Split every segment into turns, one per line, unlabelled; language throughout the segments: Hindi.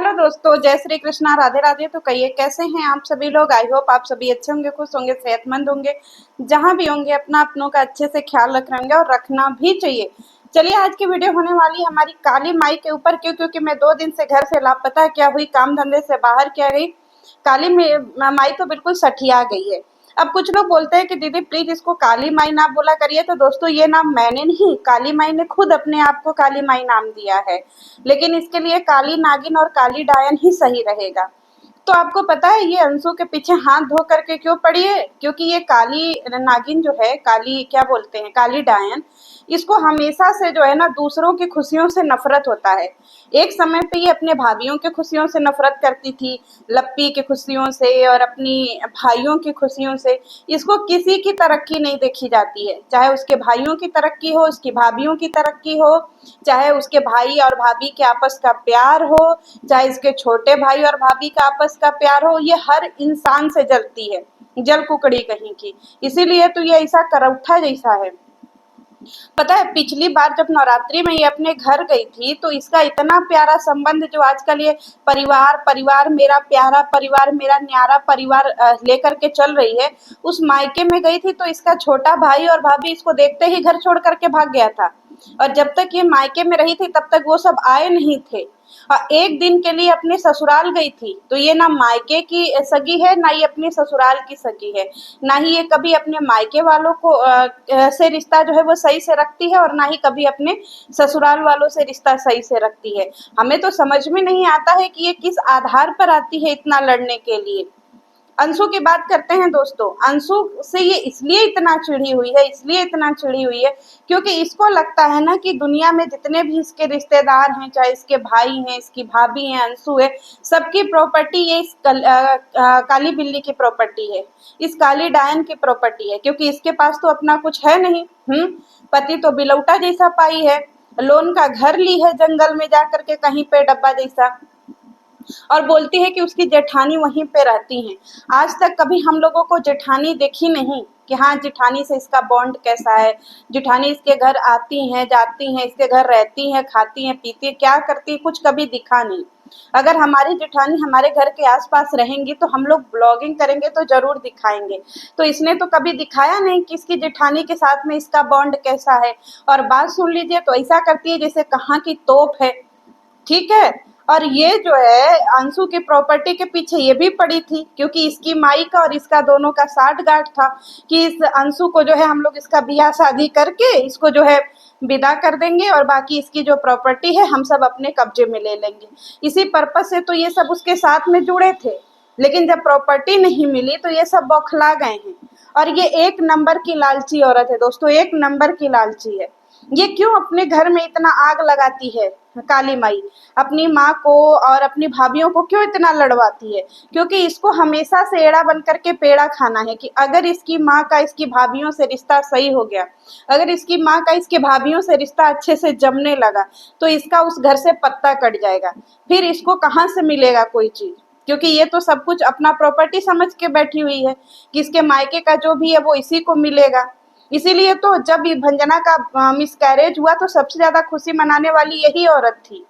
हेलो दोस्तों, जय श्री कृष्णा, राधे राधे। तो कहिए कैसे हैं आप सभी लोग। आई होप आप सभी अच्छे होंगे, खुश होंगे, सेहतमंद होंगे। जहां भी होंगे अपना अपनों का अच्छे से ख्याल रख रहे होंगे और रखना भी चाहिए। चलिए, आज की वीडियो होने वाली हमारी काली माई के ऊपर। क्योंकि मैं 2 दिन से घर से लापता क्या हुई, काम धंधे से बाहर क्या गई। काली माई तो बिल्कुल सठिया गई है। अब कुछ लोग बोलते हैं कि दीदी प्लीज इसको काली माई ना बोला करिए। तो दोस्तों, ये नाम मैंने नहीं, काली माई ने खुद अपने आप को काली माई नाम दिया है। लेकिन इसके लिए काली नागिन और काली डायन ही सही रहेगा। तो आपको पता है ये अंशु के पीछे हाथ धो करके क्यों पड़ी है? क्योंकि ये काली नागिन जो है, काली क्या बोलते हैं, काली डायन, इसको हमेशा से जो है ना दूसरों की खुशियों से नफरत होता है। एक समय पे ये अपने भाभीियों के खुशियों से नफरत करती थी, लप्पी की खुशियों से और अपनी भाइयों की खुशियों से। इसको किसी की तरक्की नहीं देखी जाती है, चाहे उसके भाइयों की तरक्की हो, उसकी भाभीियों की तरक्की हो, चाहे उसके भाई और भाभी के आपस का प्यार हो, चाहे इसके छोटे भाई और भाभी का आपस का प्यार हो। ये हर इंसान से जलती है, जल कुकड़ी कहीं की। इसीलिए तो ये ऐसा करौठा जैसा है। पता है, पिछली बार जब नवरात्रि में ये अपने घर गई थी तो इसका इतना प्यारा संबंध, जो आजकल ये परिवार परिवार मेरा प्यारा परिवार, मेरा न्यारा परिवार लेकर के चल रही है, उस मायके में गई थी तो इसका छोटा भाई और भाभी इसको देखते ही घर छोड़ करके भाग गया था। और जब तक ये मायके में रही थी तब तक वो सब आए नहीं थे। और एक दिन के लिए अपने ससुराल गई थी तो ये ना मायके की सगी है, ना ये अपने ससुराल की सगी है। ना ही ये कभी अपने मायके वालों को से रिश्ता जो है वो सही से रखती है, और ना ही कभी अपने ससुराल वालों से रिश्ता सही से रखती है। हमें तो समझ में नहीं आता है कि ये किस आधार पर आती है इतना लड़ने के लिए। अंशु की बात करते हैं दोस्तों। अंशु से ये इसलिए इतना चिढ़ी हुई है, इसलिए इतना चिढ़ी हुई है क्योंकि इसको लगता है ना कि दुनिया में जितने भी इसके रिश्तेदार हैं, चाहे इसके भाई हैं, इसकी भाभी हैं, अंशु है, सबकी प्रॉपर्टी ये इस काली बिल्ली की प्रॉपर्टी है, इस काली डायन की प्रॉपर्टी है। क्योंकि इसके पास तो अपना कुछ है नहीं। पति तो बिलौटा जैसा पाई है, लोन का घर ली है जंगल में जा करके कहीं पे डब्बा जैसा, और बोलती है कि उसकी जेठानी वहीं पे रहती हैं। आज तक कभी हम लोगों को जेठानी देखी नहीं कि हाँ जेठानी से इसका बॉन्ड कैसा है। जेठानी इसके घर आती हैं, जाती हैं, इसके घर रहती हैं, खाती हैं, पीती हैं, क्या करती है, कुछ कभी दिखा नहीं। अगर हमारी जेठानी हमारे घर के आसपास रहेंगी तो हम लोग ब्लॉगिंग करेंगे तो जरूर दिखाएंगे। तो इसने तो कभी दिखाया नहीं कि इसकी जेठानी के साथ में इसका बॉन्ड कैसा है। और बात सुन लीजिए तो ऐसा करती है जैसे कहाँ की तोप है। ठीक है। और ये जो है अंशु की प्रॉपर्टी के पीछे ये भी पड़ी थी क्योंकि इसकी माई का और इसका दोनों का साठ गांठ था कि इस अंशु को जो है हम लोग इसका ब्याह शादी करके इसको जो है विदा कर देंगे और बाकी इसकी जो प्रॉपर्टी है हम सब अपने कब्जे में ले लेंगे। इसी पर्पज से तो ये सब उसके साथ में जुड़े थे। लेकिन जब प्रॉपर्टी नहीं मिली तो ये सब बौखला गए हैं। और ये एक नंबर की लालची औरत है दोस्तों, एक नंबर की लालची है। ये क्यों अपने घर में इतना आग लगाती है काली माई, अपनी माँ को और अपनी भाभीियों को क्यों इतना लड़वाती है? क्योंकि इसको हमेशा से एड़ा बन करके पेड़ा खाना है कि अगर इसकी माँ का इसकी भाभीियों से रिश्ता सही हो गया, अगर इसकी माँ का इसके भाभीियों से रिश्ता अच्छे से जमने लगा तो इसका उस घर से पत्ता कट जाएगा। फिर इसको कहाँ से मिलेगा कोई चीज? क्योंकि ये तो सब कुछ अपना प्रॉपर्टी समझ के बैठी हुई है कि इसके मायके का जो भी है वो इसी को मिलेगा। इसीलिए तो जब ये भंजना का मिसकैरेज हुआ तो सबसे ज्यादा खुशी मनाने वाली यही औरत थी।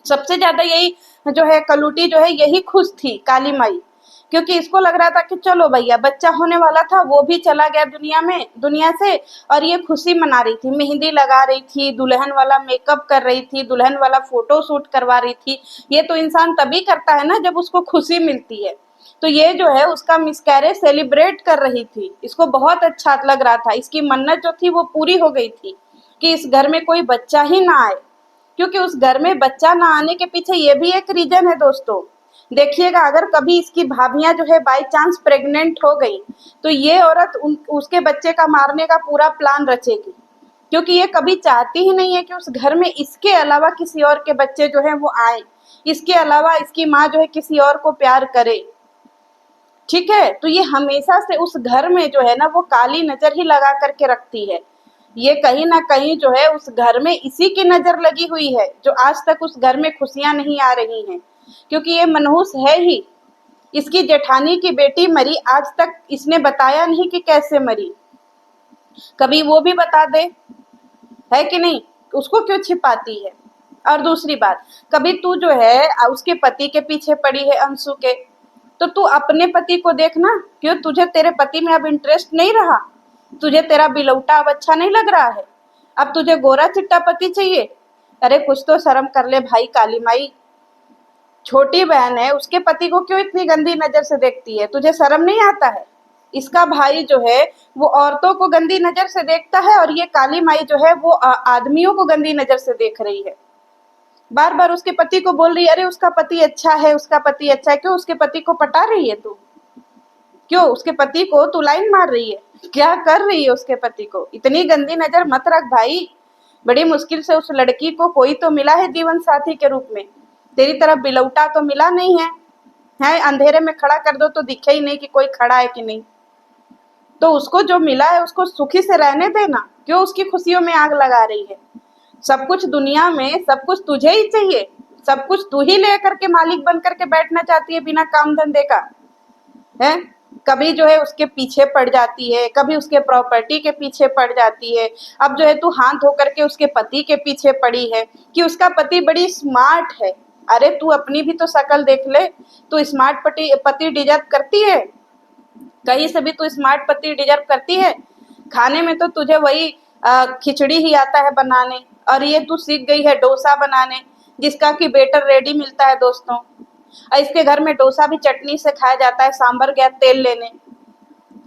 सबसे ज्यादा यही जो है कलूटी जो है यही खुश थी काली माई। क्योंकि इसको लग रहा था कि चलो भैया बच्चा होने वाला था, वो भी चला गया दुनिया से, और ये खुशी मना रही थी, मेहंदी लगा रही थी, दुल्हन वाला मेकअप कर रही थी, दुल्हन वाला फोटो शूट करवा रही थी। ये तो इंसान तभी करता है ना जब उसको खुशी मिलती है। तो ये जो है उसका मिसकैरेज सेलिब्रेट कर रही थी, इसको बहुत अच्छा लग रहा था, इसकी मन्नत जो थी वो पूरी हो गई थी कि इस घर में कोई बच्चा ही ना आए। क्योंकि उस घर में बच्चा ना आने के पीछे ये भी एक रीजन है दोस्तों। देखिएगा, अगर कभी इसकी भाभियां जो है बाई चांस प्रेग्नेंट हो गई तो ये औरत उसके बच्चे का मारने का पूरा प्लान रचेगी। क्योंकि ये कभी चाहती ही नहीं है कि उस घर में इसके अलावा किसी और के बच्चे जो है वो आए, इसके अलावा इसकी माँ जो है किसी और को प्यार करे। ठीक है। तो ये हमेशा से उस घर में जो है ना वो काली नजर ही लगा करके रखती है। ये कहीं ना कहीं जो है उस घर में इसी की नजर लगी हुई है जो आज तक उस घर में खुशियां नहीं आ रही हैं। क्योंकि ये मनहूस है ही। इसकी जेठानी की बेटी मरी, आज तक इसने बताया नहीं कि कैसे मरी। कभी वो भी बता दे, है कि नहीं? उसको क्यों छिपाती है? और दूसरी बात, कभी तू जो है उसके पति के पीछे पड़ी है अंशु के, तो तू अपने पति को देखना। क्यों तुझे तेरे पति में अब इंटरेस्ट नहीं रहा? तुझे तेरा बिलौटा अब अच्छा नहीं लग रहा है? अब तुझे गोरा चिट्टा पति चाहिए? अरे कुछ तो शर्म कर ले भाई, काली माई। छोटी बहन है, उसके पति को क्यों इतनी गंदी नजर से देखती है? तुझे शर्म नहीं आता है? इसका भाई जो है वो औरतों को गंदी नजर से देखता है, और ये काली माई जो है वो आदमियों को गंदी नजर से देख रही है। बार बार उसके पति को बोल रही है, अरे उसका पति अच्छा है, उसका पति अच्छा है। क्यों उसके पति को पटा रही है तू? क्यों उसके पति को तू लाइन मार रही है? क्या कर रही है उसके पति को? इतनी गंदी नजर मत रख भाई। बड़ी मुश्किल से उस लड़की को कोई तो मिला है जीवन साथी के रूप में, तेरी तरफ बिलौटा तो मिला नहीं है अंधेरे में खड़ा कर दो तो दिखे ही नहीं कि कोई खड़ा है कि नहीं। तो उसको जो मिला है उसको सुखी से रहने देना, क्यों उसकी खुशियों में आग लगा रही है? सब कुछ दुनिया में सब कुछ तुझे ही चाहिए, सब कुछ तू ही लेकर के मालिक बन करके बैठना चाहती है बिना काम धंधे का, है? कभी जो है उसके पीछे पड़ जाती है, कभी उसके प्रॉपर्टी के पीछे पड़ जाती है। अब जो है तू हाथ धो करके उसके पति के पीछे पड़ी है कि उसका पति बड़ी स्मार्ट है। अरे तू अपनी भी तो शक्ल देख ले, तू स्मार्ट पति डिजर्व करती है? कहीं से भी तू स्मार्ट पति डिजर्व करती है? खाने में तो तुझे वही खिचड़ी ही आता है बनाने, और ये तू सीख गई है डोसा बनाने, जिसका कि बेटर रेडी मिलता है दोस्तों। और इसके घर में डोसा भी चटनी से खाया जाता है, सांभर गया तेल लेने।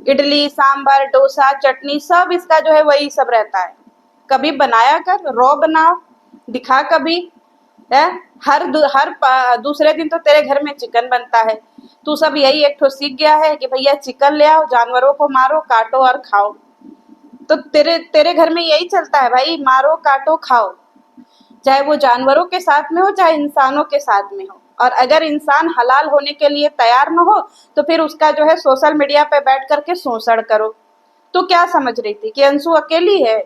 इडली सांभर डोसा चटनी सब इसका जो है वही सब रहता है। कभी बनाया कर, रॉ बनाओ, दिखा कभी, है? हर दूसरे दिन तो तेरे घर में चिकन बनता है। तू सब यही एक ठो सीख गया है कि भैया चिकन ले आओ, जानवरों को मारो काटो और खाओ। तो तेरे तेरे घर में यही चलता है भाई, मारो काटो खाओ, चाहे वो जानवरों के साथ में हो चाहे इंसानों के साथ में हो। और अगर इंसान हलाल होने के लिए तैयार न हो तो फिर उसका जो है सोशल मीडिया पे बैठ करके शोषण करो। तो क्या समझ रही थी कि अंशु अकेली है?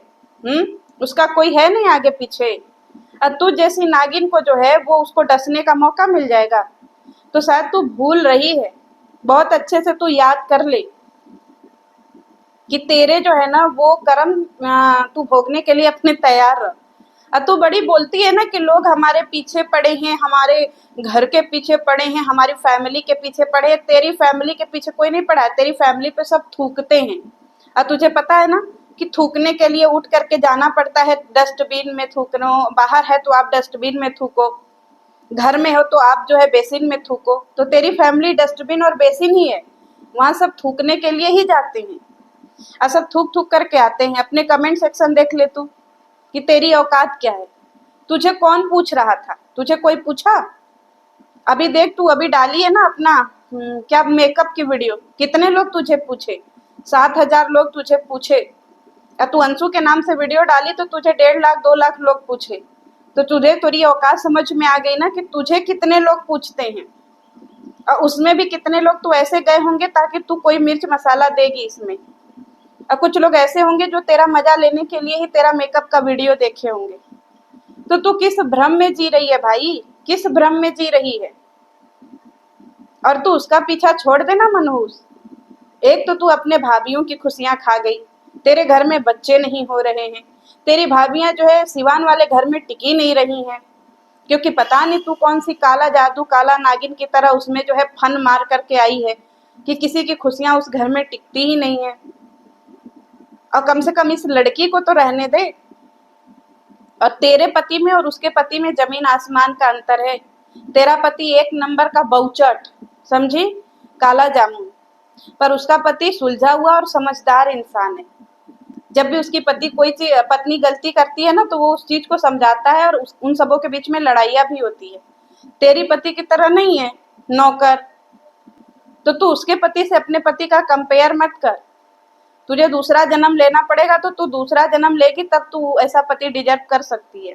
उसका कोई है नहीं आगे पीछे? और तू जैसी नागिन को जो है वो उसको डसने का मौका मिल जाएगा तो शायद तू भूल रही है। बहुत अच्छे से तू याद कर ले कि तेरे जो है ना वो कर्म तू भोगने के लिए अपने तैयार रह। तू बड़ी बोलती है ना कि लोग हमारे पीछे पड़े हैं, हमारे घर के पीछे पड़े हैं, हमारी फैमिली के पीछे पड़े हैं। तेरी फैमिली के पीछे कोई नहीं पड़ा है, तेरी फैमिली पे सब थूकते हैं। और तुझे पता है ना कि थूकने के लिए उठ करके जाना पड़ता है डस्टबिन में थूकनो। बाहर है तो आप डस्टबिन में थूको, घर में हो तो आप जो है बेसिन में थूको। तो तेरी फैमिली डस्टबिन और बेसिन ही है, वहां सब थूकने के लिए ही जाते हैं और सब थूक थूक करके आते हैं। अपने कमेंट सेक्शन देख ले तू कि तेरी औकात क्या है। तुझे कौन पूछ रहा था? तुझे कोई पूछा? अभी देख तू अभी डाली है ना अपना क्या मेकअप की वीडियो, कितने लोग तुझे पूछे? 7,000 लोग तुझे पूछे। और तू अंशु के नाम से वीडियो डाली तो तुझे 1.5 लाख 2 लाख लोग पूछे। तो तुझे तेरी औकात समझ में आ गई ना कि तुझे कितने लोग पूछते हैं। और उसमें भी कितने लोग तो ऐसे गए होंगे ताकि तू कोई मिर्च मसाला देगी इसमें। और कुछ लोग ऐसे होंगे जो तेरा मजा लेने के लिए ही तेरा मेकअप का वीडियो देखे होंगे। तो तू किस भ्रम में जी रही है भाई? किस भ्रम में जी रही है? और तू उसका पीछा छोड़ देना मनहूस। एक तो तू अपने भाभीियों की खुशियां खा गई, तेरे घर में बच्चे नहीं हो रहे हैं, तेरी भाभियां जो है सिवान वाले घर में टिकी नहीं रही हैं, क्योंकि पता नहीं तू कौन सी काला जादू काला नागिन की तरह उसमें जो है फन मार करके आई है कि किसी की खुशियां उस घर में टिकती ही नहीं है। और कम से कम इस लड़की को तो रहने दे। और तेरे पति में और उसके पति में जमीन आसमान का अंतर है। तेरा पति एक नंबर का बहुचट, समझी, काला जामुन, पर उसका पति सुलझा हुआ और समझदार इंसान है। जब भी उसकी पत्नी गलती करती है ना तो वो उस चीज को समझाता है, और उन सबों के बीच में लड़ाइयाँ भी होती है। तेरी पति की तरह नहीं है नौकर। तो तू उसके पति से अपने पति का कंपेयर मत कर। तुझे दूसरा जन्म लेना पड़ेगा तो तू दूसरा जन्म लेगी, तब तू ऐसा पति डिजर्व कर सकती है,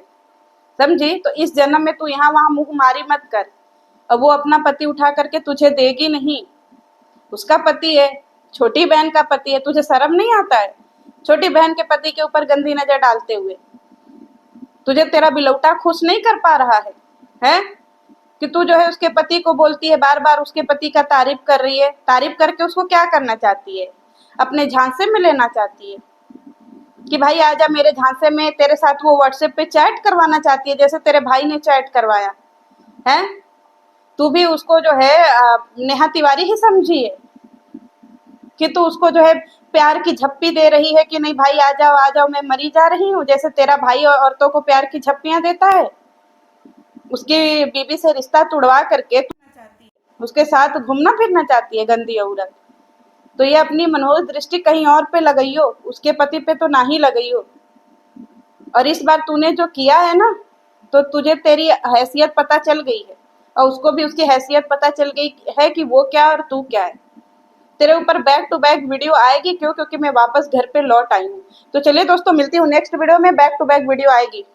समझी? तो इस जन्म में तू यहाँ वहां मुंह मारी मत कर। अब वो अपना पति उठा करके तुझे देगी नहीं, उसका पति है, छोटी बहन का पति है। तुझे शर्म नहीं आता है छोटी बहन के पति के ऊपर गंदी नजर डालते हुए? तुझे तेरा बिलौटा खुश नहीं कर पा रहा है कि तू जो है उसके पति को बोलती है, बार बार उसके पति का तारीफ कर रही है। तारीफ करके उसको क्या करना चाहती है? अपने झांसे में लेना चाहती है कि भाई आजा मेरे झांसे में, तेरे साथ वो व्हाट्सएप पे चैट करवाना चाहती है जैसे तेरे भाई ने चैट करवाया है। तू भी उसको जो है नेहा तिवारी ही समझी है कि तू उसको जो है प्यार की झप्पी दे रही है कि नहीं भाई आ जाओ मैं मरी जा रही हूँ, जैसे तेरा भाई औरतों को प्यार की झप्पियां देता है। उसकी बीबी से रिश्ता तुड़वा करके उसके साथ घूमना फिरना चाहती है गंदी औरत। तो ये अपनी मनोज दृष्टि कहीं और पे लगाइयो, उसके पति पे तो ना ही लगाइयो। और इस बार तूने जो किया है ना, तो तुझे तेरी हैसियत पता चल गई है और उसको भी उसकी हैसियत पता चल गई है कि वो क्या और तू क्या है। तेरे ऊपर बैक टू बैक वीडियो आएगी, क्यों? क्योंकि मैं वापस घर पे लौट आई हूँ। तो चलिए दोस्तों, मिलती हूँ नेक्स्ट वीडियो में, बैक टू बैक वीडियो आएगी।